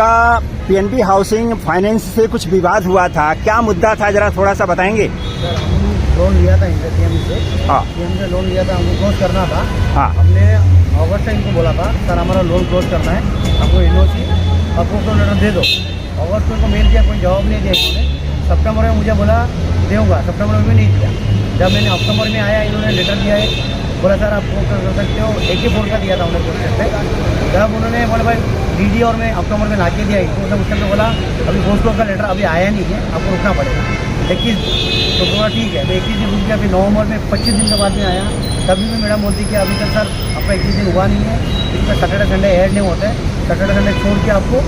आपका PNB housing finance से कुछ विवाद हुआ था, क्या मुद्दा था, जरा थोड़ा सा बताएंगे? लोन लिया था इनसे सीएम से। हाँ। सीएम से लोन लिया था, हमको क्लोज करना था। हाँ। हमने अगस्त से इनको बोला था सर हमारा लोन क्लोज करना है, हमको एनओसी अप्रूवल लेटर दे दो। अगस्त को मेल किया, कोई जवाब नहीं दिया इन्होंने। सितंबर में मुझे बोला दूँगा, सितंबर में भी नहीं दिया। जब मैंने अक्टूबर में आया, इन्होंने लेटर दिया है, बोला सर आप पोस्ट कर सकते हो। 84 का दिया था उन्होंने पोस्ट पे। जब उन्होंने बोला भाई डीडी और मैं अक्टूबर में ला के दिया इनको, तब उस टाइम बोला अभी पोस्ट का लेटर अभी आया नहीं है, आपको रुकना पड़ेगा 21। तो बोला ठीक है, तो 21 दिन रुक गया। फिर नवंबर में 25 दिन के बाद में आया, तभी भी मैडम बोलती कि अभी तक सर आपका 21 दिन हुआ नहीं है, इसका सैटरडे संडे ऐड नहीं होता है, सैटरडे संडे छोड़ के आपको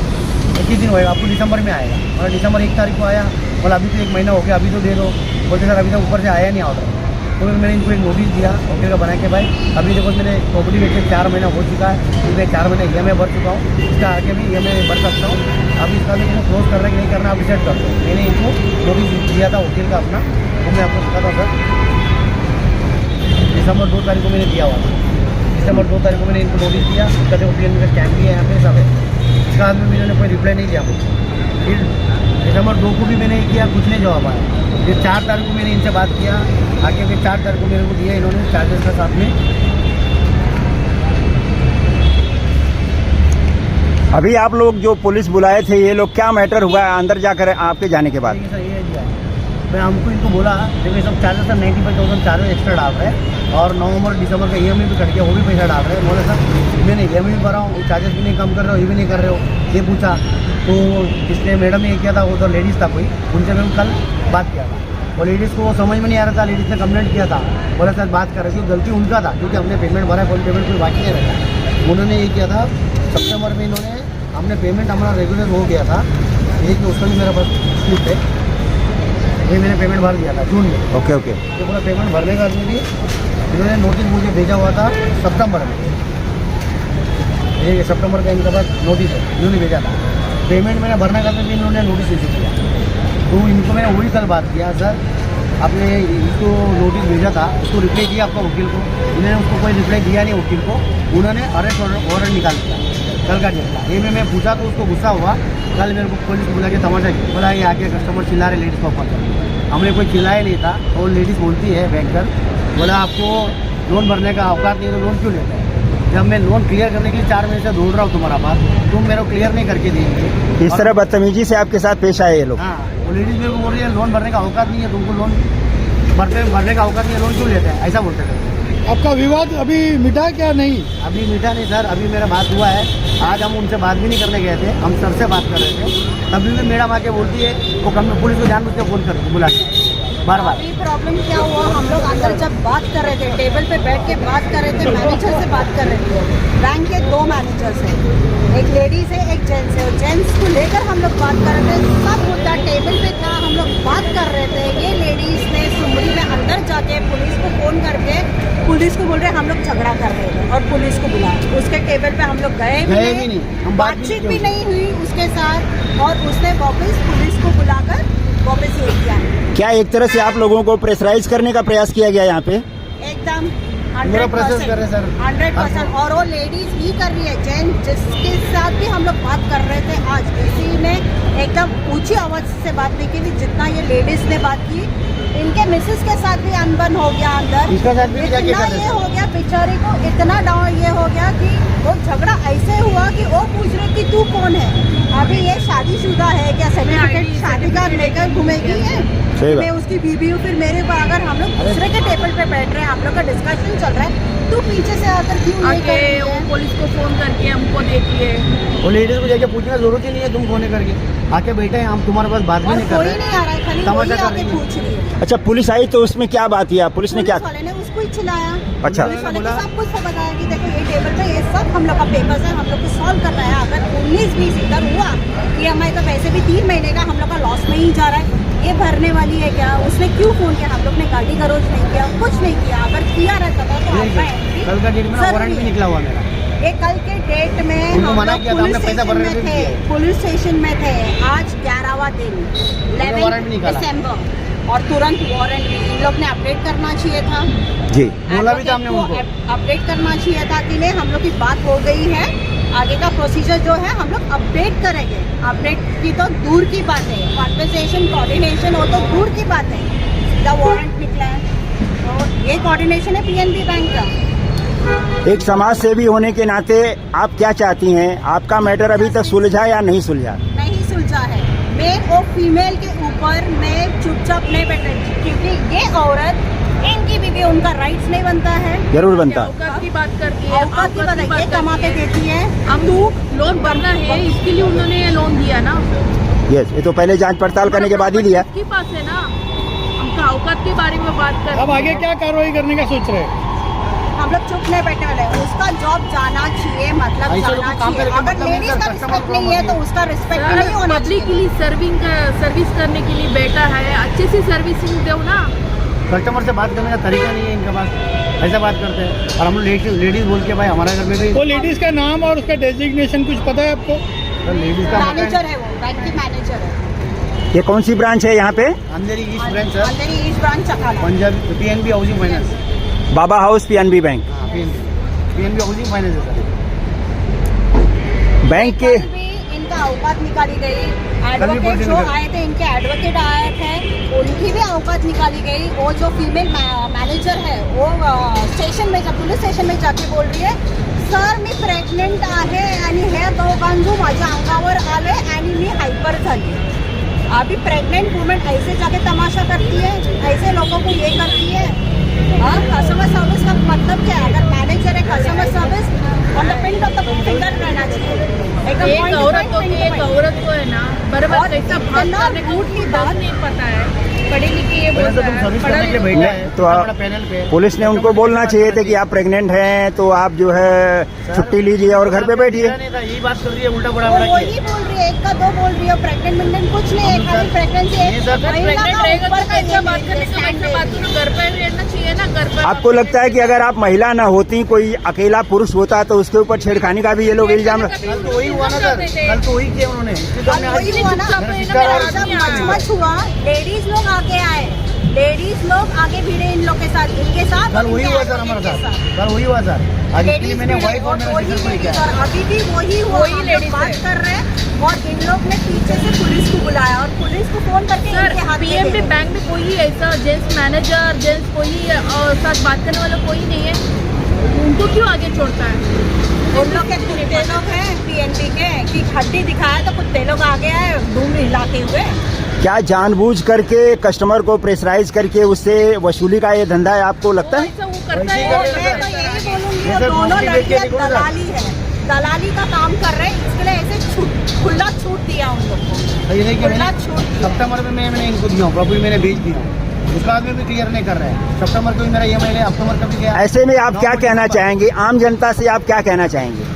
21 दिन होएगा, आपको दिसंबर में आएगा। और दिसंबर 1 तारीख को आया, बोला अभी तो 1 महीना हो गया, अभी तो दे दो। बोलते सर अभी तक ऊपर से आया नहीं ऑर्डर। तो मैंने इनको एक नोटिस दिया वकील का बना के, भाई अभी देखो मैंने प्रॉपर्टी बेचे 4 महीना हो चुका है, मैं 4 महीने EMI भर चुका हूँ, इसका आगे भी EMI भर सकता हूँ। अभी इसका भी क्लोज करना कि नहीं करना आप डिसाइड कर दो। मैंने इनको नोटिस दिया था वकील का अपना, वो मैं आपको बताता हूँ सर। दिसंबर 2 तारीख को मैंने दिया हुआ था। दिसंबर 2 तारीख को मैंने इनको नोटिस दिया, उसका जो OPN का स्टैम्प भी है यहाँ पे सब है। इसका बाद में मैंने कोई रिप्लाई नहीं दिया मुझे। फिर दिसंबर 2 को भी मैंने किया, कुछ नहीं जवाब आया। फिर 4 तारीख को मैंने इनसे बात किया आके, फिर 4 तारीख को मेरे को दिया इन्होंने चार्जेस के साथ में। अभी आप लोग जो पुलिस बुलाए थे, ये लोग क्या मैटर हुआ है अंदर जाकर आपके जाने के बाद? सर ये दिया मैं हमको इनको बोला देखो ये सब चार्जेस सर 95,000 चार्जेस एक्स्ट्रा डाल रहे हैं, और नवंबर दिसंबर का EMI भी कट गया, वो भी पैसा डाल रहे हैं। बोले सर मैंने EMI भी भरा हूँ, चार्जेस भी नहीं कम कर रहे हो, ये भी नहीं कर रहे हो, ये पूछा। तो इसने मैडम ने किया था, वो तो लेडीज़ था कोई, उनसे मैं कल बात किया था, और लेडीज़ को समझ में नहीं आ रहा था। लेडीज़ ने कंप्लेंट किया था, बोला सर बात कर रहे थे, गलती उनका था क्योंकि हमने पेमेंट भरा है, कोई पेमेंट कोई बाकी नहीं रहता। उन्होंने ये किया था सितंबर में, इन्होंने हमने पेमेंट हमारा रेगुलर हो गया था, ये कि उसका भी मेरा पास स्लिप है, ये मैंने पेमेंट भर दिया था जून में। Okay okay. तो पूरा पेमेंट भरने का भी इन्होंने नोटिस मुझे भेजा हुआ था सितंबर में, ये सितंबर का इनके पास नोटिस है, इन्होंने भेजा था। पेमेंट मैंने भरने का भी इन्होंने नोटिस इशू किया। तो इनको मैंने वही कल बात किया, सर आपने इसको नोटिस भेजा था, उसको रिप्लाई किया आपका वकील को, इन्होंने उसको कोई रिप्लाई दिया नहीं वकील को, उन्होंने अरेस्ट वारंट निकाल दिया कल का डेट था। ये मैं पूछा तो उसको गुस्सा हुआ, कल मेरे को पुलिस बुला के तमाशा किया, बोला ये आके कस्टमर चिल्ला रहे लेडीज़ को ऊपर। हमने कोई चिल्लाया नहीं था, और लेडीज़ बोलती है बैंकर, बोला आपको लोन भरने का औकात नहीं है तो लोन क्यों लेते हैं? जब मैं लोन क्लियर करने के लिए 4 महीने से ढूंढ रहा हूँ तुम्हारा पास, तुम मेरे को क्लियर नहीं करके देंगे। इस तरह बदतमीजी से आपके साथ पेश आए ये लोग? हाँ, वो लेडीज़ मेरे को बोल रही है लोन भरने का औकात नहीं है तुमको, लोन भरने का औकात नहीं है, लोन क्यों लेते हैं, ऐसा बोलते थे। आपका विवाद अभी मिटा क्या? नहीं अभी मीठा नहीं सर, अभी मेरा बात हुआ है। आज हम उनसे बात भी नहीं करने गए थे, हम सर से बात कर रहे थे, तभी भी मैडम आके बोलती है वो पुलिस को जानबूझ के फ़ोन कर बुला के बार बार। अभी प्रॉब्लम क्या हुआ, हम लोग अंदर जब बात कर रहे थे, टेबल पे बैठ के बात कर रहे थे, मैनेजर से बात कर रहे थे। बैंक के 2 मैनेजर्स हैं, एक लेडीज़ है एक जेंट्स है, और जेंट्स को लेकर हम लोग बात कर रहे थे। सब मुद्दा टेबल पे था, हम लोग बात कर रहे थे। ये लेडीज़ ने सुमरी में अंदर जाके पुलिस को फ़ोन करके पुलिस को बोल रहे हम लोग झगड़ा कर रहे थे, और पुलिस को बुलाया। उसके टेबल पे हम लोग गए भी नहीं, हम बातचीत भी नहीं हुई उसके साथ, और उसने वापस पुलिस को बुलाकर वापस ये किया। क्या एक तरह से आप लोगों को प्रेशराइज करने का प्रयास किया गया यहाँ पे? एकदम मेरा प्रोसेस कर रहे सर 100%, और वो लेडीज ही कर रही है। जेंट्स जिसके साथ भी हम लोग बात कर रहे थे आज, किसी ने एकदम ऊंची आवाज से बात नहीं की थी जितना ये लेडीज ने बात की। इनके मिसेस के साथ भी अनबन हो गया अंदर, इसके साथ भी इतना ये हो गया बेचारी को, इतना डाउन ये हो गया कि वो झगड़ा ऐसे हुआ कि वो पूछ रहे कि तू कौन है, अभी ये शादीशुदा है क्या, सर्टिफिकेट शादी का लेकर घूमेगी है, मैं उसकी बीबी हूँ। फिर मेरे को अगर हम लोग दूसरे के टेबल पे बैठ रहे हैं, हम लोग का डिस्कशन चल रहा है, तू पीछे से आकर क्यों नहीं कर रही है? पुलिस को फोन करके हमको देखिए, वो लेडीज को जाके पूछने की जरूरत ही नहीं है, तुम फोन करके आके बैठे हैं, हम तुम्हारे पास बात भी नहीं कर कोई रहे, नहीं आ रहा है, खाली तमाशा वही कर आके रही है। पूछ रही है। अच्छा, पुलिस आई तो उसमें क्या बात किया? पुलिस ने क्या? पुलिस वाले ने उसको ही चिल्लाया। अच्छा। पुलिस वाले को सब कुछ तो बताया कि देखो ये टेबल पे ये सब हम लोग का पेपर्स है, हम लोग को सॉल्व करना है। अगर 19-20 इधर हुआ कि हमारे तो वैसे भी 3 महीने का हम लोग का लॉस में ही जा रहा है, ये भरने वाली है क्या? उसने क्यों फोन किया? हम लोग ने गाड़ी का रोज नहीं किया, कुछ नहीं किया। अगर किया रहता था तो आपका एंट्री कल का डेट में वारंट भी निकला हुआ मेरा। ये कल के डेट में उनको हम मना लोग किया था, पुलिस हमने पैसा स्टेशन भरने में भी थे, दिए। पुलिस स्टेशन में थे। आज 11वां दिन, वारंट भी 11 निकाला। दिसंबर, और तुरंत वारंट इन लोग ने अपडेट करना चाहिए था। जी, बोला भी था हमने उनको। अपडेट करना चाहिए था कि नहीं हम लोग की बात हो गई है, आगे का प्रोसीजर जो है हम लोग अपडेट करेंगे। अपडेट की तो दूर की बात है, कॉन्वर्सेशन कोऑर्डिनेशन हो तो दूर की बात है, सीधा वारंट निकला है। तो ये कोऑर्डिनेशन है पीएनबी बैंक का। एक समाज सेवी होने के नाते आप क्या चाहती हैं? आपका मैटर अभी तक सुलझा या नहीं सुलझा? नहीं सुलझा है। मेल और फीमेल के ऊपर मैं चुपचाप नहीं बैठूंगी, क्योंकि ये औरत इनकी बीवी, उनका राइट्स नहीं बनता है। जरूर बनता। औकात की बात करती है, औकात की बात है, ये कमा के देती है। हम लोन भरना है, इसके लिए उन्होंने ये लोन दिया ना। यस, ये तो पहले जांच पड़ताल करने के बाद ही दिया। उसके पास है ना, हमका औकात के बारे में बात कर। अब आगे क्या कार्रवाई करने का सोच रहे हैं? हम लोग चुप नहीं बैठने वाले। उसका जॉब जाना चाहिए, मतलब जाना चाहिए। अगर लेडीज का रिस्पेक्ट नहीं है तो उसका रिस्पेक्ट नहीं होना पब्लिक के चाहिए। लिए सर्विस करने के लिए बैठा है, अच्छे से सर्विसिंग दो ना। कस्टमर से बात करने का तरीका नहीं है इनके पास, ऐसा बात करते हैं। और हम लोग लेडीज बोल के भाई हमारे घर में भी वो लेडीज का नाम और उसका डेजिग्नेशन कुछ पता है आपको? लेडीज का मैनेजर है, वो बैंक की मैनेजर है। ये कौन सी ब्रांच है यहाँ पे? Andheri East branch sir, Andheri East branch Chakala. Punjab PNB housing finance. Baba house PNB bank. हाँ, पीएनबी हाउसिंग फाइनेंस है सर। बैंक के कल भी इनका औकात निकाली गई। कल भी एडवोकेट बोलते जो हैं। आए थे, इनके एडवोकेट आए थे, उनकी भी औकात निकाली गई। वो जो फीमेल मैनेजर है वो स्टेशन में, जब पुलिस स्टेशन में जाके बोल रही है, सर मी प्रेग्नेंट आहे आणि हे दोघांजू माझ्या अंगावर आले आणि मी हायपर झाली। अभी प्रेग्नेंट वुमेन ऐसे जाके तमाशा करती है, ऐसे लोगों को ये करती है। हाँ, कस्टमर सर्विस का मतलब क्या है? अगर मैनेजर है, customer service on the pin of the finger रहना चाहिए। एकदम एक point to औरत point, को pin to एक point। औरत को है ना बराबर और कैसा इतना बात करने का झूठ की उसको बात। दस नहीं पता है। पढ़ी लिखी ये पहले तो बोलता तुम है, सर्विस पढ़ा करने के लिए लिखा बैठा है तो तो आप- पैनल पे पुलिस ने उनको बोलना चाहिए था कि आप प्रेग्नेंट हैं तो आप जो है छुट्टी लीजिए और घर पे बैठिए। यही बात कर रही है, उल्टा बड़ा वो बड़ा वही बोल रही है, एक का दो बोल रही है। प्रेग्नेंट कुछ नहीं है, खाली प्रेगनेंसी नहीं सर, अगर महिला प्रेग्नेंट का रहेगा ऊपर तो का कैसा ये बात करने का, stand कैसा बात करो, घर पे रहना चाहिए ना, घर पे। आपको लगता है कि अगर आप महिला न होती, कोई अकेला पुरुष होता तो उसके ऊपर छेड़खानी का भी ये लोग इल्जाम कल तो वही हुआ ना सर, कल तो वही किया उन्होंने। इसके तो हमने आज वही हुआ ना। मेरा शिकार और जब मच हुआ, लेडीज लोग आगे आए, लेडीज लोग आगे भिड़े इन लोग के साथ, इनके साथ कल और वही इनके हुआ सर हमारे साथ, कल वही हुआ सर। आज इसके लिए मैंने व्हाइट और मेरा वही सिग्नेचर नहीं लेडीज, किया। और अभी भी वही हुआ। वही हम लोग लेडीज बात है। कर रहे हैं और इन लोग ने पीछे से पुलिस को बुलाया और पुलिस को फोन करके सर इनके हाथ में पीएमबी दे दिया। बैंक में कोई ऐसा जेंट्स मैनेजर, जेंट्स कोई साथ बात करने वाला कोई नहीं है, उनको क्यों आगे छोड़ता है? उन लोग के कुत्ते लोग हैं पीएनबी के, कि हड्डी दिखाया तो कुत्ते लोग आगे आए धूम हिलाते हुए। क्या जानबूझ करके कस्टमर को प्रेशराइज करके उससे वसूली का ये धंधा है, आपको लगता है? ऐसा वो करता वैसे ही है। कर रहे मैं तो यही बोलूंगी, जैसे वो दोनों दूसरी बेच के लड़कियां देखो ना। दलाली है, दलाली का काम कर रहे हैं। इसके लिए ऐसे खुला छूट दिया उन लोग को, ये नहीं कि खुला मैंने छूट दिया। सितंबर में मैंने इनको दिया हूँ, प्रॉपर्टी मैंने बेच दिया हूँ, उसका बाद में भी क्लियर नहीं कर रहे हैं। सितंबर को भी मेरा EMI है, अक्टूबर का भी गया। ऐसे में आप क्या कहना चाहेंगे? आम जनता से आप क्या कहना चाहेंगे?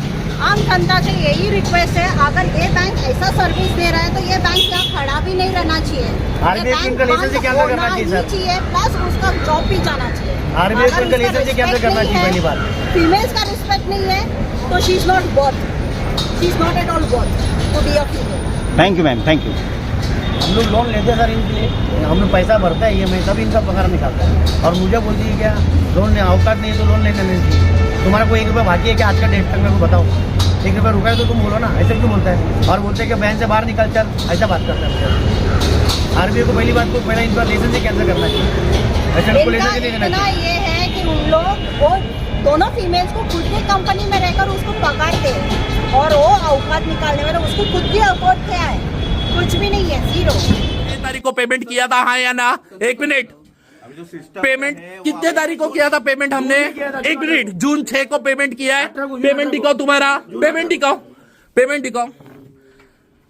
आम जनता से यही रिक्वेस्ट है, अगर ये बैंक ऐसा सर्विस दे रहा है तो ये बैंक यहाँ खड़ा भी नहीं रहना चाहिए। RBI को इनका लाइसेंस ही कैंसिल करना चाहिए सर। प्लस उसका जॉब भी जाना चाहिए। RBI को इनका लाइसेंस ही कैंसिल करना चाहिए पहली बात। फीमेल्स का रिस्पेक्ट नहीं है तो she is not worth, she is not at all worth to be a female. Thank you ma'am, thank you. हम लोग लोन लेते हैं सर इनके लिए, हम लोग पैसा भरता है EMI, तभी इनका पगार निकालता है। और मुझे बोलती है क्या लोन ने औकात नहीं है तो लोन लेने नहीं चाहिए। तुम्हारा कोई 1 रुपया बाकी है क्या आज का डेट तक? मेरे को बताओ, 1 रुपया रुका है तो तुम बोलो ना, ऐसे क्यों बोलता है? और बोलते हैं कि बैंक से बाहर निकल चल, ऐसा बात करता है। RBI को पहली बात को पहले इनका लाइसेंस ही कैंसिल करना चाहिए, ऐसे उनको लाइसेंस ही नहीं देना इतना चाहिए। ये है कि उन लोग वो दोनों फीमेल्स को खुद की कंपनी में रहकर उसको पकड़ते हैं और वो औकात निकालने वाले उसको खुद भी अफोर्ड क्या है, कुछ भी नहीं है, जीरो। तारीख को पेमेंट किया था, हाँ या ना? 1 मिनट, पेमेंट कितने तारीख को किया था पेमेंट हमने? 1 मिनट, जून 6 को पेमेंट किया है। पेमेंट दिखाओ तुम्हारा, पेमेंट दिखाओ, पेमेंट दिखाओ।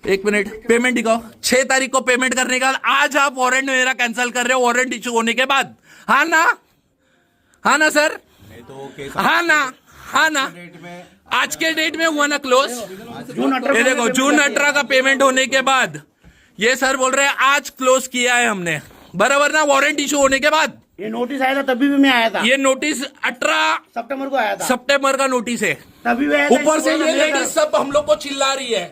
1 मिनट, पेमेंट दिखाओ। 6 तारीख को पेमेंट करने का, आज आप वारंट मेरा कैंसिल कर रहे हो वारंट इशू होने के बाद, हाँ ना? हाँ ना सर? हाँ ना? हाँ ना? आज के डेट में हुआ ना क्लोज? ये देखो जून 18 का पेमेंट होने के बाद ये सर बोल रहे हैं आज क्लोज किया है हमने, बराबर ना? वारंट इशू होने के बाद ये नोटिस आया था तभी भी मैं आया था, ये नोटिस 18 सितंबर को आया था, सितंबर का नोटिस है। तभी भी आया था। ऊपर से ये लेडीज सब हम लोग को चिल्ला रही है।